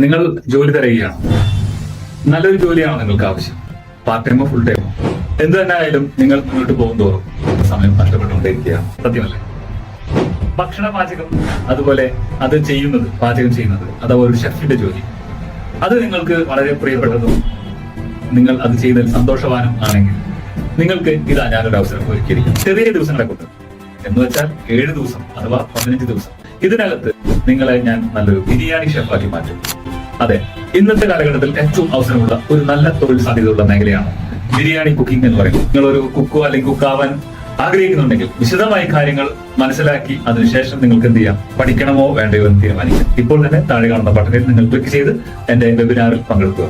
നിങ്ങൾ ജോലി തിരയുകയാണ്. നല്ലൊരു ജോലിയാണ് നിങ്ങൾക്ക് ആവശ്യം. പാർട്ട് ടൈമോ ഫുൾ ടൈമോ എന്ത് തന്നെ ആയാലും നിങ്ങൾ മുന്നോട്ട് പോകും തോറും സമയം നഷ്ടപ്പെട്ടുകൊണ്ടിരിക്കുകയാണ്. സത്യമല്ലേ? ഭക്ഷണ പാചകം, അതുപോലെ അത് ചെയ്യുന്നത്, പാചകം ചെയ്യുന്നത്, അഥവാ ഒരു ഷെഫിന്റെ ജോലി, അത് നിങ്ങൾക്ക് വളരെ പ്രിയപ്പെട്ടതും നിങ്ങൾ അത് ചെയ്തതിൽ സന്തോഷവാനും ആണെങ്കിൽ നിങ്ങൾക്ക് ഇതാ ഞാനൊരു അവസരം ഒരുക്കിയിരിക്കും. ചെറിയ ദിവസങ്ങളെ കൊണ്ട് എന്ന് വെച്ചാൽ 7 ദിവസം അഥവാ 15 ദിവസം ഇതിനകത്ത് നിങ്ങളെ ഞാൻ നല്ലൊരു ബിരിയാണി ഷെഫാക്കി മാറ്റും. അതെ, ഇന്നത്തെ കാലഘട്ടത്തിൽ ഏറ്റവും അവസരമുള്ള ഒരു നല്ല തൊഴിൽ സാധ്യതയുള്ള മേഖലയാണ് ബിരിയാണി കുക്കിംഗ് എന്ന് പറയുന്നത്. നിങ്ങളൊരു കുക്കോ അല്ലെങ്കിൽ കുക്കാവാൻ ആഗ്രഹിക്കുന്നുണ്ടെങ്കിൽ വിശദമായ കാര്യങ്ങൾ മനസ്സിലാക്കി അതിനുശേഷം നിങ്ങൾക്ക് എന്ത് ചെയ്യാം, പഠിക്കണമോ വേണ്ടയോ എന്ന് തീരുമാനിക്കാം. ഇപ്പോൾ തന്നെ താഴെ കാണുന്ന ബട്ടണിൽ നിങ്ങൾ ക്ലിക്ക് ചെയ്ത് എന്റെ വെബിനാറിൽ പങ്കെടുക്കുക.